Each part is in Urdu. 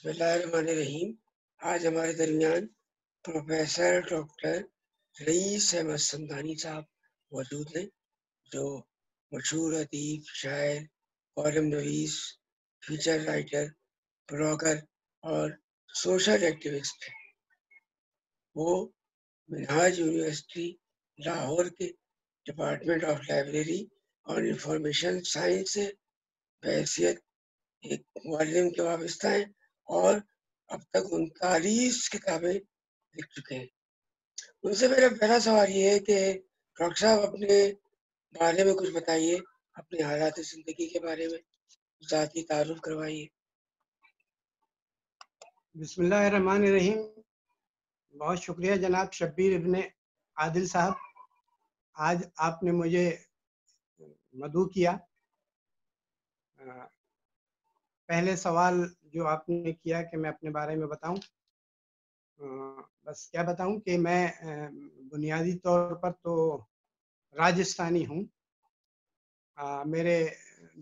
بسم اللہ الرحمن الرحیم۔ آج ہمارے درمیان پروفیسر ڈاکٹر رئیس احمد سمدانی صاحب موجود ہیں، جو مشہور ادیب، شاعر، کالم نویس، فیچر رائٹر، بلاگر اور سوشل ایکٹیوسٹ ہیں۔ وہ منہاج یونیورسٹی لاہور کے ڈپارٹمنٹ آف لائبریری اور انفارمیشن سائنس سے بحیثیت ایک معلم کے وابستہ ہیں اور اب تک 39 کتابیں لکھ چکے ہیں۔ ان سے میرا پہلا سوال یہ ہے کہ ڈاکٹر صاحب اپنے بارے میں کچھ بتائیے، اپنے حالات زندگی کے بارے میں ذاتی تعارف کروائیے۔ بسم اللہ الرحمن الرحیم۔ بہت شکریہ جناب شبیر ابن عادل صاحب، آج آپ نے مجھے مدعو کیا۔ پہلے سوال جو آپ نے کیا کہ میں اپنے بارے میں بتاؤں، بس کیا بتاؤں کہ میں بنیادی طور پر تو راجستھانی ہوں۔ میرے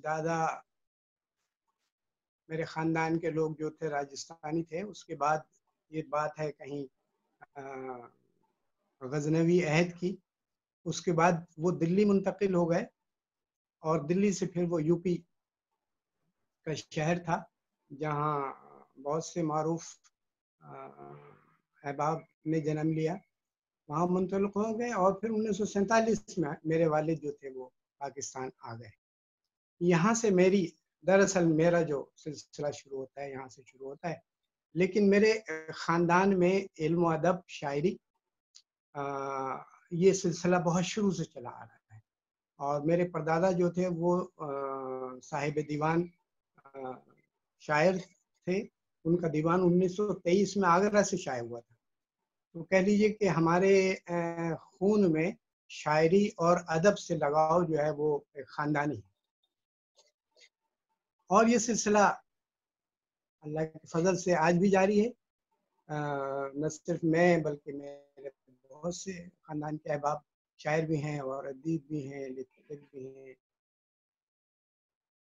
دادا، میرے خاندان کے لوگ جو تھے راجستھانی تھے۔ اس کے بعد یہ بات ہے کہیں غزنوی عہد کی، اس کے بعد وہ دلی منتقل ہو گئے اور دلی سے پھر وہ یو پی کا شہر تھا جہاں بہت سے معروف احباب نے جنم لیا، وہاں منتقل ہو گئے اور پھر 1947 میں میرے والد جو تھے وہ پاکستان آ گئے۔ یہاں سے دراصل میرا جو سلسلہ شروع ہوتا ہے یہاں سے شروع ہوتا ہے، لیکن میرے خاندان میں علم و ادب، شاعری، یہ سلسلہ بہت شروع سے چلا آ رہا ہے۔ اور میرے پردادا جو تھے وہ صاحب دیوان شاعر تھے، ان کا دیوان 1923 میں آگرہ سے شائع ہوا تھا۔ تو کہہ لیجئے کہ ہمارے خون میں شاعری اور ادب سے لگاؤ جو ہے وہ خاندانی ہے، اور یہ سلسلہ اللہ کے فضل سے آج بھی جاری ہے۔ نہ صرف میں بلکہ میرے بہت سے خاندان کے احباب شاعر بھی ہیں اور ادیب بھی ہیں، لکھتے بھی ہیں۔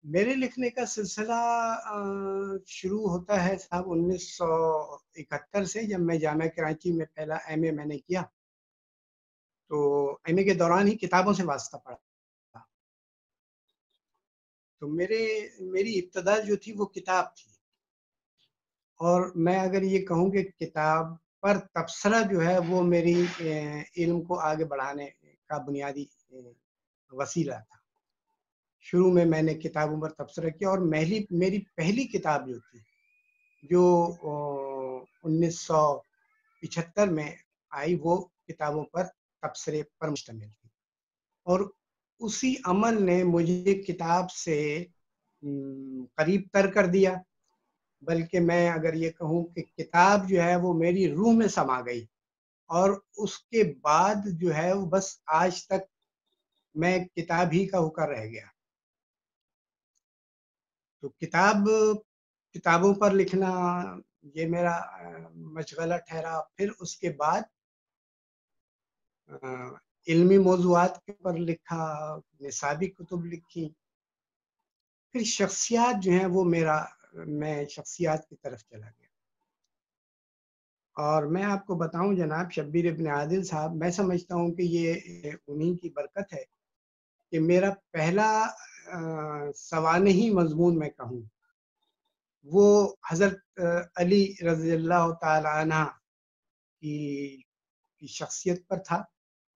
میرے لکھنے کا سلسلہ شروع ہوتا ہے صاحب 1971 سے، جب میں جامعہ کراچی میں پہلا MA میں نے کیا، تو MA کے دوران ہی کتابوں سے واسطہ پڑا۔ تو میری ابتدا جو تھی وہ کتاب تھی، اور میں اگر یہ کہوں کہ کتاب پر تبصرہ جو ہے وہ میری علم کو آگے بڑھانے کا بنیادی وسیلہ تھا۔ شروع میں نے کتابوں پر تبصرہ کیا، اور میری پہلی کتاب جو تھی جو 1975 میں آئی، وہ کتابوں پر تبصرے پر مشتمل تھی، اور اسی عمل نے مجھے کتاب سے قریب تر کر دیا۔ بلکہ میں اگر یہ کہوں کہ کتاب جو ہے وہ میری روح میں سما گئی، اور اس کے بعد جو ہے وہ بس آج تک میں کتاب ہی کا ہوکر رہ گیا۔ تو کتابوں پر لکھنا یہ میرا مشغلہ ٹھہرا۔ پھر اس کے بعد علمی موضوعات پر لکھا، نصابی کتب لکھی، پھر شخصیات جو ہیں وہ میں شخصیات کی طرف چلا گیا۔ اور میں آپ کو بتاؤں جناب شبیر ابن عادل صاحب، میں سمجھتا ہوں کہ یہ انہی کی برکت ہے کہ میرا پہلا سوانحی مضمون میں کہوں وہ حضرت علی رضی اللہ تعالی عنہ کی شخصیت پر تھا،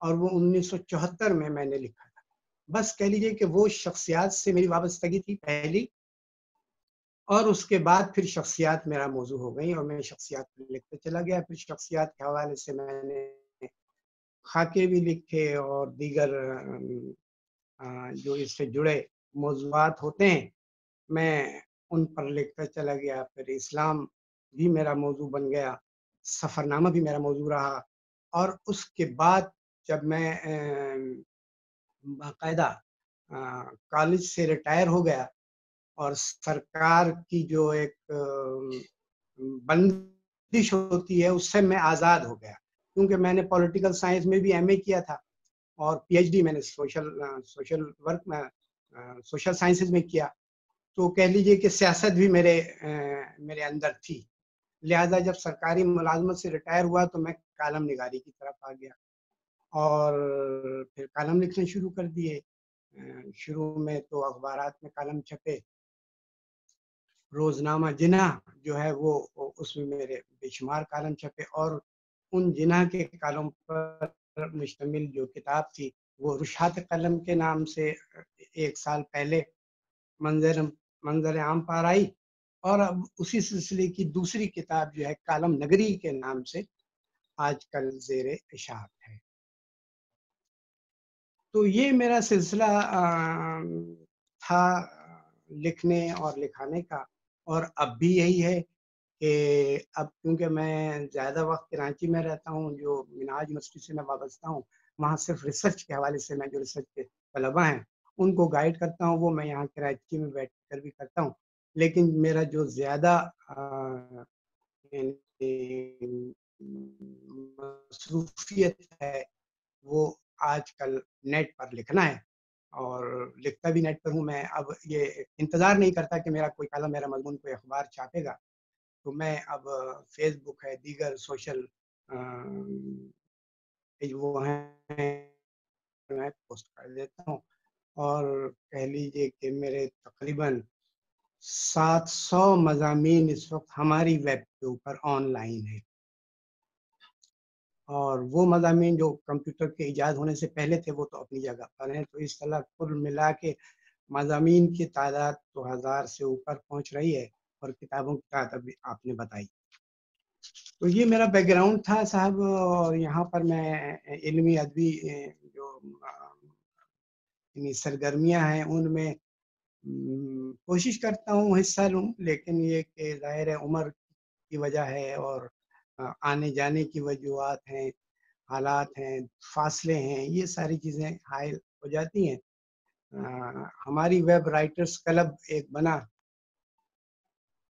اور وہ 1974 میں نے لکھا تھا۔ بس کہہ لیجئے کہ وہ شخصیات سے میری وابستگی تھی پہلی، اور اس کے بعد پھر شخصیات میرا موضوع ہو گئی، اور میں شخصیات لکھتے چلا گیا۔ پھر شخصیات کے حوالے سے میں نے خاکے بھی لکھے، اور دیگر جو اس سے جڑے موضوعات ہوتے ہیں میں ان پر لکھتا چلا گیا۔ پھر اسلام بھی میرا موضوع بن گیا، سفرنامہ بھی میرا موضوع رہا، اور اس کے بعد جب میں باقاعدہ کالج سے ریٹائر ہو گیا، اور سرکار کی جو ایک بندش ہوتی ہے اس سے میں آزاد ہو گیا، کیونکہ میں نے پولیٹیکل سائنس میں بھی MA کیا تھا، اور PhD میں نے سوشل ورک میں سوشل سائنسز میں کیا۔ تو کہہ لیجئے کہ سیاست بھی میرے اندر تھی، لہذا جب سرکاری ملازمت سے ریٹائر ہوا تو میں کالم نگاری کی طرف آ گیا اور پھر کالم لکھنے شروع کر دیے. شروع میں تو اخبارات میں کالم چھپے. روزنامہ جناح جو ہے وہ اس میں میرے بے شمار کالم چھپے اور ان جناح کے کالم پر مشتمل جو کتاب تھی وہ رشحات قلم کے نام سے 1 سال پہلے منظر عام پر آئی اور اب اسی سلسلے کی دوسری کتاب جو ہے کالم نگری کے نام سے آج کل زیر اشاعت ہے. تو یہ میرا سلسلہ تھا لکھنے اور لکھانے کا اور اب بھی یہی ہے کہ اب کیونکہ میں زیادہ وقت کراچی میں رہتا ہوں جو منہاج یونیورسٹی سے میں وابستہ ہوں وہاں صرف ریسرچ کے حوالے سے میں جو ریسرچ کے طلباء ہیں ان کو گائیڈ کرتا ہوں وہ میں یہاں کراچی میں بیٹھ کر بھی کرتا ہوں. لیکن میرا جو زیادہ مصروفیت ہے وہ آج کل نیٹ پر لکھنا ہے اور لکھتا بھی نیٹ پر ہوں. میں اب یہ انتظار نہیں کرتا کہ میرا کوئی کالم میرا مضمون کوئی اخبار چھاپے گا تو میں اب فیس بک ہے دیگر سوشل وہ ہیں میں پوسٹ کر دیتا ہوں اور کہہ لیجیے کہ میرے تقریباً 700 مضامین اس وقت ہماری ویب کے اوپر آن لائن ہے اور وہ مضامین جو کمپیوٹر کے ایجاد ہونے سے پہلے تھے وہ تو اپنی جگہ پر ہیں. تو اس طرح کل ملا کے مضامین کی تعداد تو 1000 سے اوپر پہنچ رہی ہے اور کتابوں کی تعداد بھی آپ نے بتائی. تو یہ میرا بیک گراؤنڈ تھا صاحب اور یہاں پر میں علمی ادبی جو سرگرمیاں ہیں ان میں کوشش کرتا ہوں حصہ لوں لیکن یہ کہ ظاہر عمر کی وجہ ہے اور آنے جانے کی وجوہات ہیں حالات ہیں فاصلے ہیں یہ ساری چیزیں حائل ہو جاتی ہیں. ہماری ویب رائٹرز کلب ایک بنا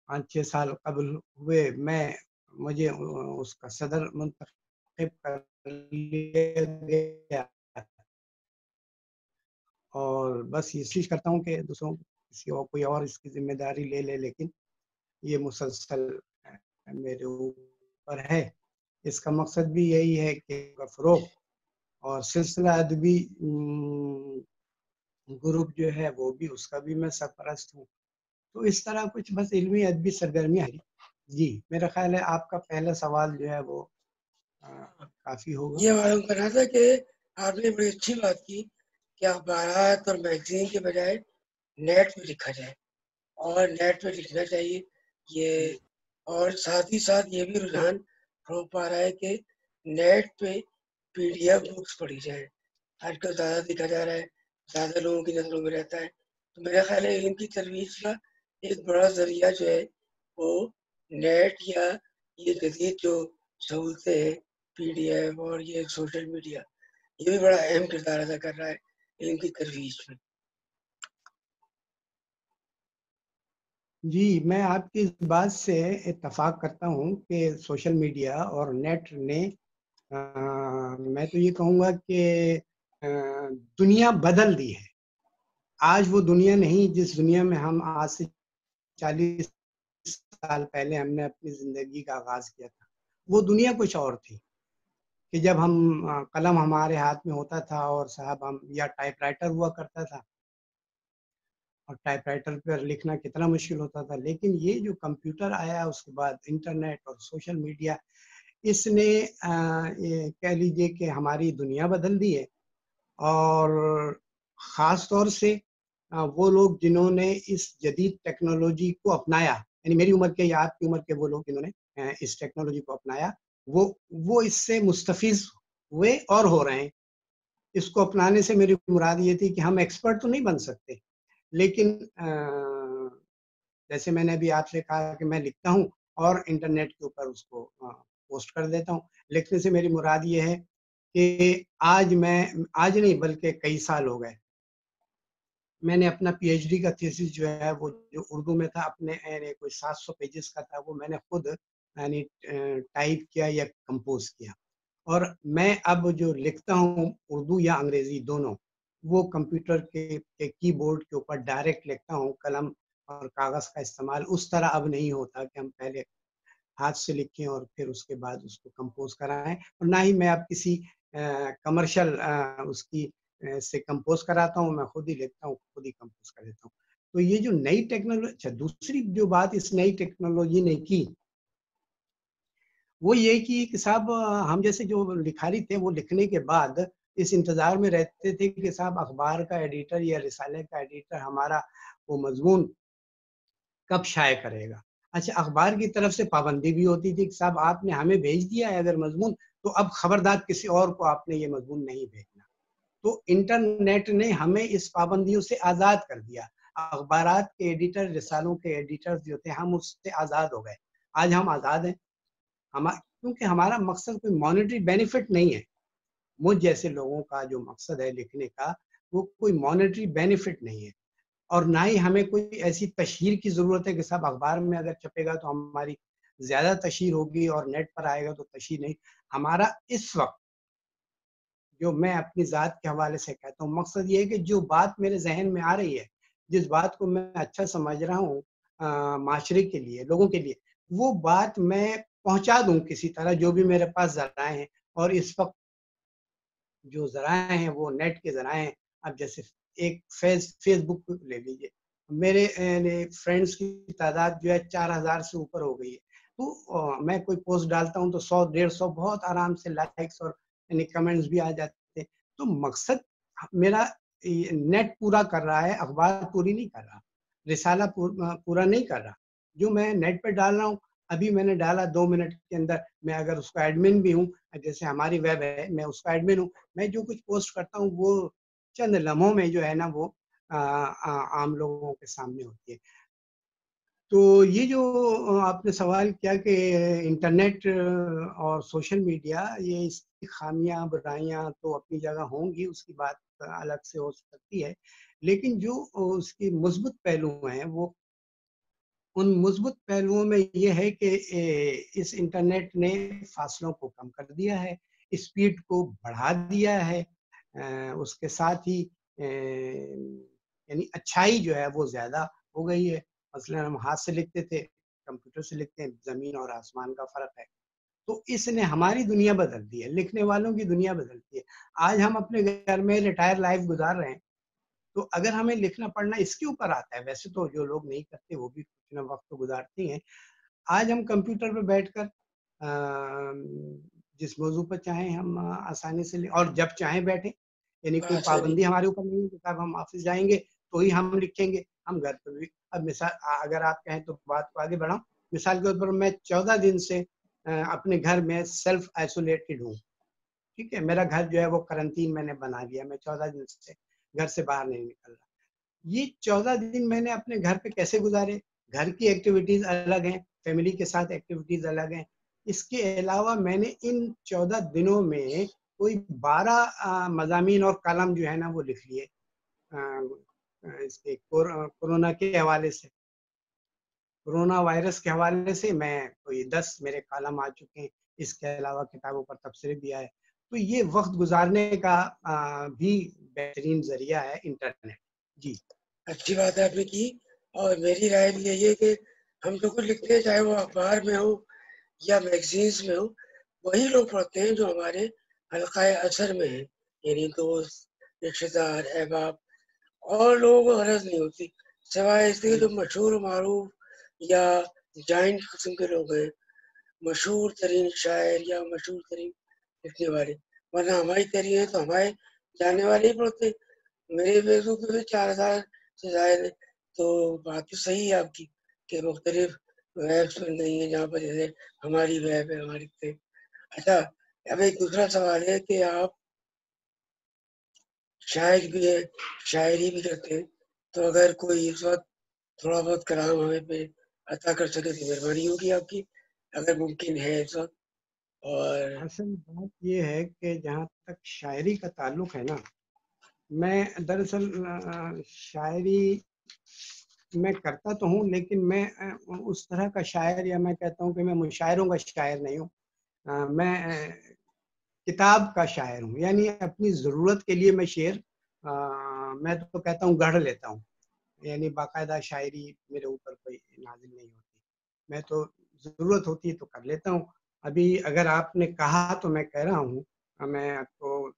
5-6 سال قبل ہوئے مجھے اس کا صدر منتخب کر لیا گیا اور بس یہ کوشش کرتا ہوں کہ دوسروں کسی اور کوئی اور اس کی ذمہ داری لے لے لیکن یہ مسلسل میرے اوپر ہے. اس کا مقصد بھی یہی ہے کہ فروغ اور سلسلہ ادبی گروپ جو ہے وہ بھی اس کا بھی میں سرپرست ہوں. تو اس طرح کچھ بس علمی ادبی سرگرمیاں ہیں. جی میرا خیال ہے آپ کا پہلا سوال جو ہے وہ کافی ہوگا. یہ معلوم کرنا تھا کہ آپ نے بڑی اچھی بات کی کہ اخبارات اور میگزین کے بجائے نیٹ پہ لکھا جائے اور نیٹ پہ لکھنا چاہیے یہ اور ساتھ ہی ساتھ یہ بھی رجحان ہو پا رہا ہے کہ نیٹ پہ PDF بکس پڑھی جائیں. آج کل زیادہ لکھا جا رہا ہے زیادہ لوگوں کی نظروں میں رہتا ہے تو میرا خیال ہے علم کی ترویج کا ایک بڑا ذریعہ جو ہے وہ نیٹ یا یہ جدید جو سہولتیں ہیں PDF اور یہ سوشل میڈیا یہ بھی بڑا اہم کردار ادا کر رہا ہے علم کی ترویج میں. جی میں آپ کی اس بات سے اتفاق کرتا ہوں کہ سوشل میڈیا اور نیٹ نے میں تو یہ کہوں گا کہ دنیا بدل دی ہے. آج وہ دنیا نہیں جس دنیا میں ہم آج سے 40 سال پہلے ہم نے اپنی زندگی کا آغاز کیا تھا. وہ دنیا کچھ اور تھی کہ جب ہم قلم ہمارے ہاتھ میں ہوتا تھا اور صاحب ہم یا ٹائپ رائٹر ہوا کرتا تھا اور ٹائپ رائٹر پر لکھنا کتنا مشکل ہوتا تھا. لیکن یہ جو کمپیوٹر آیا اس کے بعد انٹرنیٹ اور سوشل میڈیا اس نے کہہ لیجیے کہ ہماری دنیا بدل دی ہے اور خاص طور سے وہ لوگ جنہوں نے اس جدید ٹیکنالوجی کو اپنایا یعنی میری عمر کے یا آپ کی عمر کے وہ لوگ جنہوں نے اس ٹیکنالوجی کو اپنایا وہ اس سے مستفیض ہوئے اور ہو رہے ہیں. اس کو اپنانے سے میری مراد یہ تھی کہ ہم ایکسپرٹ تو نہیں بن سکتے لیکن جیسے میں نے ابھی آپ سے کہا کہ میں لکھتا ہوں اور انٹرنیٹ کے اوپر اس کو پوسٹ کر دیتا ہوں. لکھنے سے میری مراد یہ ہے کہ آج نہیں بلکہ کئی سال ہو گئے میں نے اپنا PhD کا تھیسس جو ہے وہ جو اردو میں تھا اپنے کوئی 700 پیجز کا تھا وہ میں نے خود یعنی ٹائپ کیا یا کمپوز کیا اور میں اب جو لکھتا ہوں اردو یا انگریزی دونوں وہ کمپیوٹر کے کی بورڈ کے اوپر ڈائریکٹ لکھتا ہوں. قلم اور کاغذ کا استعمال اس طرح اب نہیں ہوتا کہ ہم پہلے ہاتھ سے لکھیں اور پھر اس کے بعد اس کو کمپوز کرائیں، اور نہ ہی میں اب کسی کمرشل اس کی سے کمپوز کراتا ہوں، میں خود ہی لکھتا ہوں، خود ہی کمپوز کر دیتا ہوں۔ تو یہ جو نئی ٹیکنالوجی، اچھا دوسری جو بات اس نئی ٹیکنالوجی نے کی وہ یہ کہ صاحب ہم جیسے جو لکھاری تھے وہ لکھنے کے بعد اس انتظار میں رہتے تھے کہ صاحب اخبار کا ایڈیٹر یا رسالے کا ایڈیٹر ہمارا وہ مضمون کب شائع کرے گا۔ اچھا اخبار کی طرف سے پابندی بھی ہوتی تھی کہ صاحب آپ نے ہمیں بھیج دیا ہے اگر مضمون تو اب خبردار کسی اور کو آپ نے یہ مضمون نہیں بھیجنا۔ تو انٹرنیٹ نے ہمیں اس پابندیوں سے آزاد کر دیا۔ اخبارات کے ایڈیٹر، رسالوں کے ایڈیٹر جو تھے ہم اس سے آزاد ہو گئے۔ آج ہم آزاد ہیں، کیونکہ ہمارا مقصد کوئی مانیٹری بینیفٹ نہیں ہے۔ مجھ جیسے لوگوں کا جو مقصد ہے لکھنے کا وہ کوئی مانیٹری بینیفٹ نہیں ہے، اور نہ ہی ہمیں کوئی ایسی تشہیر کی ضرورت ہے کہ صاحب اخبار میں اگر چھپے گا تو ہماری زیادہ تشہیر ہوگی اور نیٹ پر آئے گا تو تشہیر نہیں۔ ہمارا اس وقت جو میں اپنی ذات کے حوالے سے کہتا ہوں مقصد یہ ہے کہ جو بات میرے ذہن میں آ رہی ہے، جس بات کو میں اچھا سمجھ رہا ہوں معاشرے کے لیے، لوگوں کے لیے، وہ بات میں پہنچا دوں کسی طرح، جو بھی میرے پاس ذرائع ہیں۔ اور اس وقت جو ذرائع ہیں وہ نیٹ کے ذرائع ہیں۔ اب جیسے ایک فیس بک لے لیجیے، میرے فرینڈس کی تعداد جو ہے 4000 سے اوپر ہو گئی ہے۔ تو میں کوئی پوسٹ ڈالتا ہوں تو 100 150 بہت آرام سے لائکس اور یعنی کمنٹس بھی آ جاتے ہیں۔ تو مقصد میرا نیٹ پورا کر رہا ہے، اخبار پوری نہیں کر رہا، رسالہ پورا نہیں کر رہا۔ جو میں نیٹ پہ ڈال رہا ہوں، ابھی میں نے ڈالا 2 منٹ کے اندر، میں اگر اس کا ایڈمن بھی ہوں، جیسے ہماری ویب ہے میں اس کا ایڈمن ہوں، میں جو کچھ پوسٹ کرتا ہوں وہ چند لمحوں میں جو ہے نا وہ عام لوگوں کے سامنے ہوتی ہے۔ تو یہ جو آپ نے سوال کیا کہ انٹرنیٹ اور سوشل میڈیا، یہ اس کی خامیاں برائیاں تو اپنی جگہ ہوں گی، اس کی بات الگ سے ہو سکتی ہے، لیکن جو اس کی مثبت پہلو ہیں وہ ان مثبت پہلوؤں میں یہ ہے کہ اس انٹرنیٹ نے فاصلوں کو کم کر دیا ہے، اسپیڈ کو بڑھا دیا ہے، اس کے ساتھ ہی یعنی اچھائی جو ہے وہ زیادہ ہو گئی ہے۔ مثلا ہم ہاتھ سے لکھتے تھے، کمپیوٹر سے لکھتے ہیں، زمین اور آسمان کا فرق ہے۔ تو اس نے ہماری دنیا بدل دی ہے، لکھنے والوں کی دنیا بدل دی ہے۔ آج ہم اپنے گھر میں ریٹائر لائف گزار رہے ہیں، تو اگر ہمیں لکھنا پڑھنا اس کے اوپر آتا ہے، ویسے تو جو لوگ نہیں کرتے وہ بھی کچھ نہ وقت گزارتے ہیں، آج ہم کمپیوٹر پہ بیٹھ کر جس موضوع پر چاہیں ہم آسانی سے اور جب چاہیں بیٹھیں، یعنی کوئی پابندی ہمارے اوپر نہیں ہے کہ صاحب ہم آفس جائیں گے تو ہی ہم لکھیں گے، ہم گھر پہ بھی۔ اب مثال اگر آپ کہیں تو بات کو آگے بڑھاؤں، مثال کے طور پر میں 14 دن سے اپنے گھر میں سیلف آئسولیٹڈ ہوں، ٹھیک ہے، میرا گھر جو ہے وہ کرنٹین میں نے بنا لیا، میں 14 دن سے گھر سے باہر نہیں نکل رہا۔ یہ 14 دن میں نے اپنے گھر پہ کیسے گزارے؟ گھر کی ایکٹیویٹیز الگ ہیں، فیملی کے ساتھ ایکٹیویٹیز الگ ہیں۔ اس کے علاوہ میں نے ان 14 دنوں میں کوئی 12 مضامین اور کالم جو ہے نا وہ لکھ لیے اس کے کورونا کے حوالے سے، کورونا وائرس کے حوالے سے میں کوئی 10 میرے کالم آ چکے ہیں۔ اس کے علاوہ کتابوں پر تبصرے بھی آئے۔ تو یہ وقت گزارنے کا بھی بہترین ذریعہ ہے انٹرنیٹ۔ جی اچھی بات ہے آپ نے کی، اور میری رائے بھی یہی ہے کہ ہم جو کچھ لکھتے ہیں چاہے وہ اخبار میں ہو یا میگزینس میں ہو، وہی لوگ پڑھتے ہیں جو ہمارے حلقہ اثر میں ہیں، یعنی دوست، رشتے دار، احباب، اور لوگوں کو غرض نہیں ہوتی سوائے اس کے جو مشہور و معروف یا جائنٹ قسم کے لوگ ہیں، مشہور ترین شاعر یا مشہور ترین لکھنے والے، ورنہ ہماری تحریر ہے تو ہمارے جاننے والے ہی پڑھتے۔ میرے فیس بک پہ بھی 4000 سے زائد ہے۔ تو بات تو صحیح ہے آپ کی کہ مختلف ویبس نہیں ہیں جہاں پر جیسے ہماری ویب ہے ہماری تھے۔ اچھا اب ایک دوسرا سوال ہے کہ آپ شاعر بھی ہے، شاعری بھی کرتے ہیں، تو اگر کوئی اس وقت تھوڑا بہت کلام ہمیں پہ عطا کر سکے تو مہربانی ہوگی آپ کی، اگر ممکن ہے اس وقت۔ اور اصل بات یہ ہے کہ جہاں تک شاعری کا تعلق ہے نا، میں دراصل شاعری میں کرتا تو ہوں، لیکن میں اس طرح کا شاعر، یا میں کہتا ہوں کہ میں مشاعروں کا شاعر نہیں ہوں، میں کتاب کا شاعر ہوں، یعنی اپنی ضرورت کے لیے میں شعر میں تو کہتا ہوں گڑھ لیتا ہوں، یعنی باقاعدہ شاعری میرے اوپر کوئی نازل نہیں ہوتی، میں تو ضرورت ہوتی ہے تو کر لیتا ہوں. ابھی اگر آپ نے کہا تو میں کہہ رہا ہوں, میں آپ کو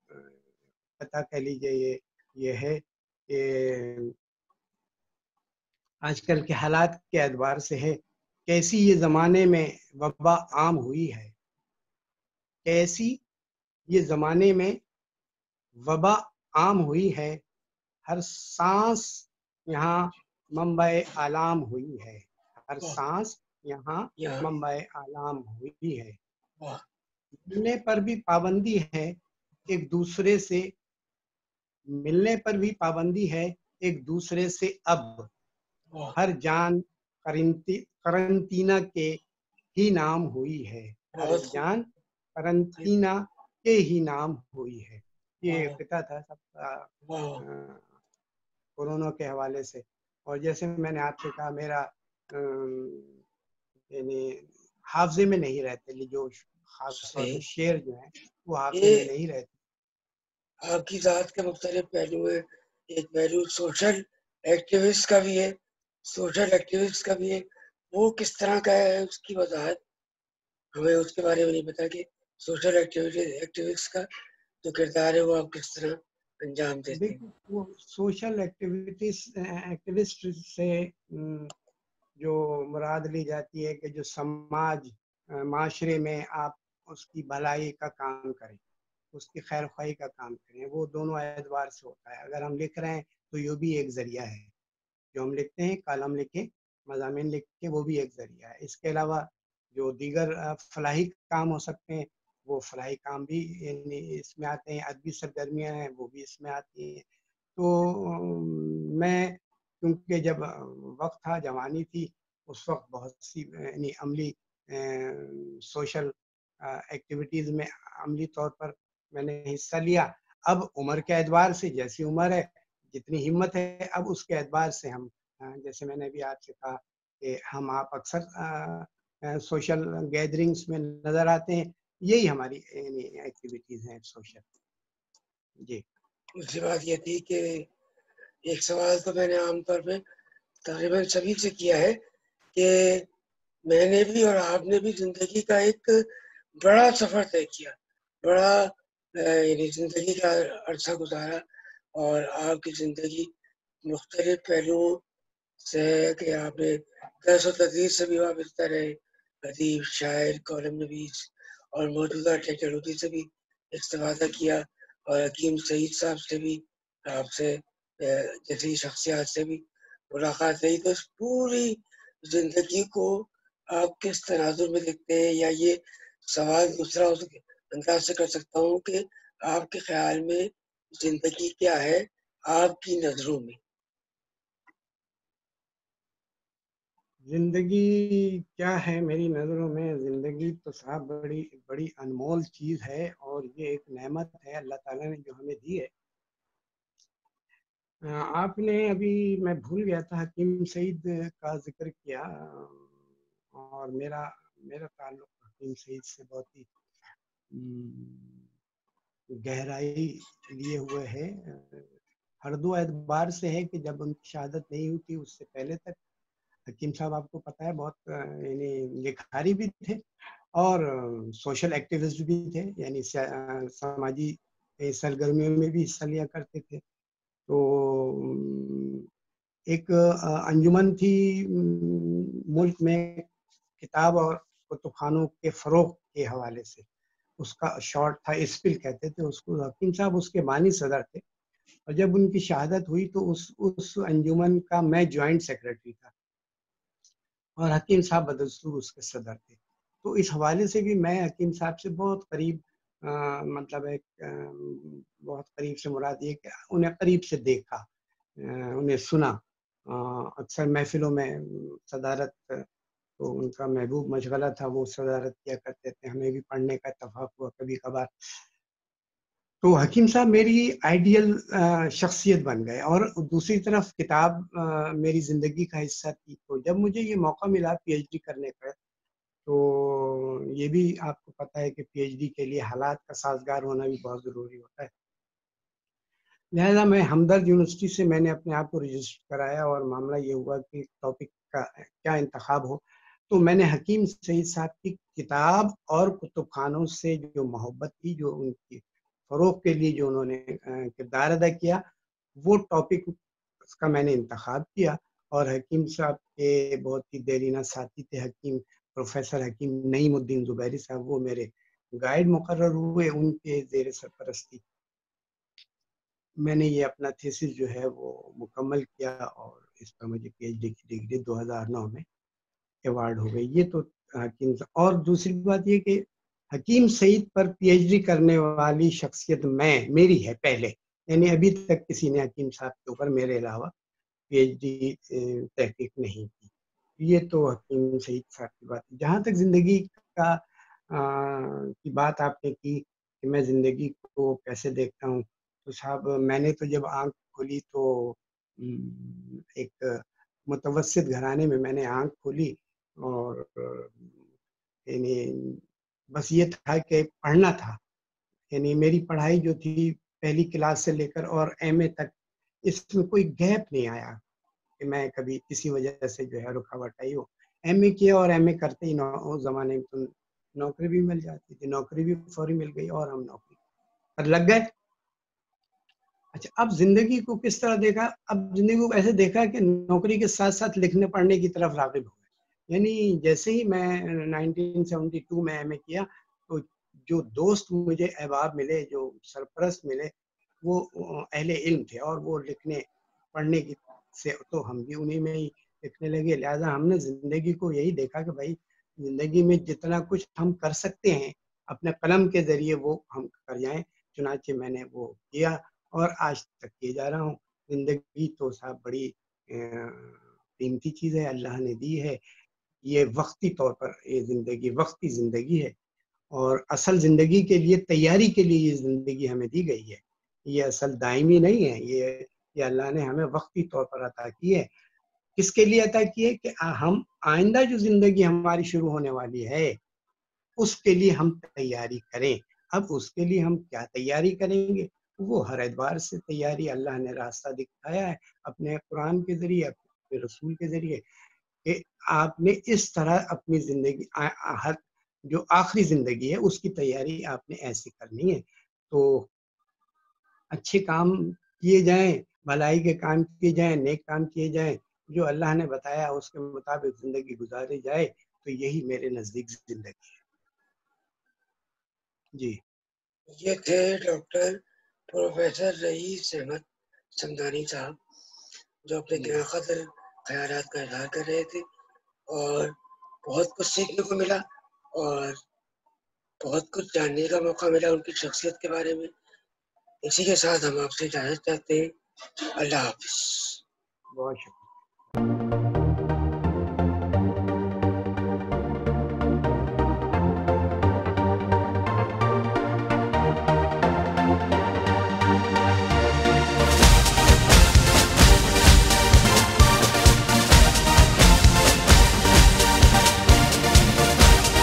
پتہ کہہ لیجیے یہ ہے کہ آج کل کے حالات کے اعتبار سے ہے کیسی یہ زمانے میں وبا عام ہوئی ہے, کیسی یہ زمانے میں وبا عام ہوئی ہے. ہر سانس یہاں منبع آلام ہوئی ہے, ہر سانس یہاں منبع آلام ہوئی ہے. ملنے پر بھی پابندی ہے ایک دوسرے سے, ملنے پر بھی پابندی ہے ایک دوسرے سے. اب ہر جان قرنطینہ کے ہی نام ہوئی ہے, ہر جان قرنطینہ کے ہی نام ہوئی ہے. یہ قطعہ تھا سب کا کورونا کے حوالے سے. اور جیسے میں نے آپ سے کہا میرا یعنی حافظے میں نہیں رہتے, جو خاص طور پہ شعر جو ہیں وہ حافظے میں نہیں رہتے. آپ کی ذات کے مختلف پہلو ہیں. ایک پہلو سوشل ایکٹیوسٹ کا بھی ہے, سوشل ایکٹیوسٹ کا بھی ہے. وہ کس طرح کا ہے, اس کی وضاحت ہمیں اس کے بارے میں نہیں پتا کہ سوشل ایکٹیوسٹ کا جو کردار ہے وہ آپ کس طرح انجام دیتے ہیں. وہ سوشل ایکٹیوسٹ سے جو مراد لی جاتی ہے کہ جو سماج معاشرے میں آپ اس کی بھلائی کا کام کریں, اس کی خیر خواہی کا کام کریں, وہ دونوں اعتبار سے ہوتا ہے. اگر ہم لکھ رہے ہیں تو یہ بھی ایک ذریعہ ہے, جو ہم لکھتے ہیں کالم لکھیں مضامین لکھیں وہ بھی ایک ذریعہ ہے. اس کے علاوہ جو دیگر فلاحی کام ہو سکتے ہیں وہ فلاحی کام بھی اس میں آتے ہیں, ادبی سرگرمیاں ہیں وہ بھی اس میں آتی ہیں. تو میں کیونکہ جب وقت تھا جوانی تھی اس وقت بہت سی یعنی عملی سوشل ایکٹیویٹیز میں عملی طور پر میں نے حصہ لیا. اب عمر کے اعتبار سے جیسی عمر ہے جتنی ہمت ہے, اب اس کے اعتبار سے ہم جیسے میں نے بھی آپ سے کہا کہ ہم آپ اکثر سوشل گیدرنگس میں نظر آتے ہیں, یہی ہماری ایکٹیویٹیز ہیں سوشل. جی دوسری بات یہ تھی کہ ایک سوال تو میں نے عام طور پہ تقریباً سبھی سے کیا ہے کہ میں نے بھی اور آپ نے بھی زندگی کا ایک بڑا سفر طے کیا, بڑا یعنی زندگی کا عرصہ گزارا, اور آپ کی زندگی مختلف پہلوؤں سے ہے کہ آپ نے درس و تدریس سے بھی وابستہ رہے, ادیب, شاعر, کالم نویس, اور موجودہ ٹیکنالوجی سے بھی استفادہ کیا, اور حکیم سعید صاحب سے بھی آپ سے جیسی شخصیات سے بھی ملاقات رہی. تو اس پوری زندگی کو آپ کس تناظر میں دیکھتے ہیں, یا یہ سوال دوسرا اس انداز سے کر سکتا ہوں کہ آپ کے خیال میں زندگی کیا ہے آپ کی نظروں میں؟ زندگی کیا ہے میری نظروں میں, زندگی تو صاحب بڑی انمول چیز ہے, اور یہ ایک نعمت ہے اللہ تعالیٰ نے جو ہمیں دی ہے. آپ نے ابھی میں بھول گیا تھا حکیم سعید کا ذکر کیا, اور میرا تعلق حکیم سعید سے بہت ہی گہرائی لیے ہوئے ہے. ہر دو اعتبار سے ہے کہ جب ان کی شہادت نہیں ہوئی تھی اس سے پہلے تک حکیم صاحب آپ کو پتہ ہے بہت یعنی لکھاری بھی تھے اور سوشل ایکٹیوسٹ بھی تھے, یعنی سماجی سرگرمیوں میں بھی حصہ لیا کرتے تھے. تو ایک انجمن تھی ملک میں کتاب اور کتب خانوں کے فروغ کے حوالے سے, اس کا شارٹ تھا اسپل کہتے تھے اس کو. حکیم صاحب اس کے بانی صدر تھے, اور جب ان کی شہادت ہوئی تو اس انجمن کا میں جوائنٹ سیکرٹری تھا, اور حکیم صاحب بدستور اس کے صدر تھے. تو اس حوالے سے بھی میں حکیم صاحب سے بہت قریب مطلب ایک بہت قریب سے مراد یہ کہ انہیں قریب سے دیکھا, انہیں سنا. اکثر محفلوں میں صدارت تو ان کا محبوب مشغلہ تھا, وہ صدارت کیا کرتے تھے, ہمیں بھی پڑھنے کا اتفاق ہوا کبھی کبھار. تو حکیم صاحب میری آئیڈیل شخصیت بن گئے, اور دوسری طرف کتاب میری زندگی کا حصہ تھی. تو جب مجھے یہ موقع ملا پی ایچ ڈی کرنے کا, تو یہ بھی آپ کو پتہ ہے کہ پی ایچ ڈی کے لیے حالات کا سازگار ہونا بھی بہت ضروری ہوتا ہے. لہذا میں ہمدرد یونیورسٹی سے میں نے اپنے آپ کو رجسٹر کرایا, اور معاملہ یہ ہوا کہ ٹاپک کا کیا انتخاب ہو. تو میں نے حکیم سعید صاحب کی کتاب اور کتب خانوں سے جو محبت تھی، جو ان کی فروغ کے لیے جو انہوں نے کردار ادا کیا، وہ ٹاپک کا میں نے انتخاب کیا. اور حکیم صاحب کے بہت ہی دیرینہ ساتھی تھے حکیم پروفیسر حکیم نعیم الدین زبیری صاحب، وہ میرے گائیڈ مقرر ہوئے. ان کے زیر سرپرستی میں نے یہ اپنا تھیسس جو ہے وہ مکمل کیا، اور اس پر مجھے پی ایچ ڈی کی ڈگری 2009 میں ایوارڈ ہو گئی. یہ تو حکیم. اور دوسری بات یہ کہ حکیم سعید پر پی ایچ ڈی کرنے والی شخصیت میری ہے پہلے، یعنی ابھی تک کسی نے حکیم صاحب کے اوپر میرے علاوہ پی ایچ ڈی تحقیق نہیں کی. یہ تو حکیم سعید صاحب کی بات ہے. جہاں تک زندگی کی بات آپ نے کی کہ میں زندگی کو کیسے دیکھتا ہوں، تو صاحب میں نے تو جب آنکھ کھولی تو ایک متوسط گھرانے میں نے آنکھ کھولی، اور یعنی بس یہ تھا کہ پڑھنا تھا. یعنی میری پڑھائی جو تھی پہلی کلاس سے لے کر اور ایم اے تک، اس میں کوئی گیپ نہیں آیا کہ میں کبھی کسی وجہ سے جو ہے رکاوٹ آئی ہو. ایم اے کیا، اور ایم اے کرتے ہی اس زمانے میں تو نوکری بھی مل جاتی تھی، نوکری بھی فوری مل گئی اور ہم نوکری پر لگ گئے. اچھا، اب زندگی کو کس طرح دیکھا؟ اب زندگی کو ایسے دیکھا کہ نوکری کے ساتھ ساتھ لکھنے پڑھنے کی طرف راغب ہو گئے. یعنی جیسے ہی میں 1972 میں ایم اے کیا، تو جو دوست مجھے احباب ملے، جو سرپرست ملے، وہ اہل علم تھے، اور وہ لکھنے پڑھنے کی سے تو ہم بھی انہیں میں ہی لکھنے لگے. لہٰذا ہم نے زندگی کو یہی دیکھا کہ بھائی زندگی میں جتنا کچھ ہم کر سکتے ہیں اپنے قلم کے ذریعے وہ ہم کر جائیں. چنانچہ میں نے وہ کیا، اور آج تک کیے جا رہا ہوں. زندگی تو صاحب بڑی قیمتی چیز ہے، اللہ نے دی ہے. یہ وقتی طور پر یہ زندگی وقتی زندگی ہے، اور اصل زندگی کے لیے تیاری کے لیے یہ زندگی ہمیں دی گئی ہے. یہ اصل دائمی نہیں ہے، یہ اللہ نے ہمیں وقتی طور پر عطا کی ہے. کس کے لیے عطا کی ہے؟ کہ ہم آئندہ جو زندگی ہماری شروع ہونے والی ہے اس کے لیے ہم تیاری کریں. اب اس کے لیے ہم کیا تیاری کریں گے؟ وہ ہر اعتبار سے تیاری اللہ نے راستہ دکھایا ہے اپنے قرآن کے ذریعے، اپنے رسول کے ذریعے، کہ آپ نے اس طرح اپنی زندگی جو آخری زندگی ہے اس کی تیاری آپ نے ایسے کرنی ہے. تو اچھے کام کیے جائیں، بھلائی کے کام کیے جائیں، نیک کام کیے جائیں، جو اللہ نے بتایا اس کے مطابق زندگی گزاری جائے، تو یہی میرے نزدیک زندگی ہے. جی، یہ تھے ڈاکٹر پروفیسر رئیس احمد سمدانی صاحب، جو اپنے گراں قدر خیالات کا اظہار کر رہے تھے، اور بہت کچھ سیکھنے کو ملا اور بہت کچھ جاننے کا موقع ملا ان کی شخصیت کے بارے میں. اسی کے ساتھ ہم آپ سے اجازت چاہتے ہیں. اللہ حافظ. بہت شکریہ.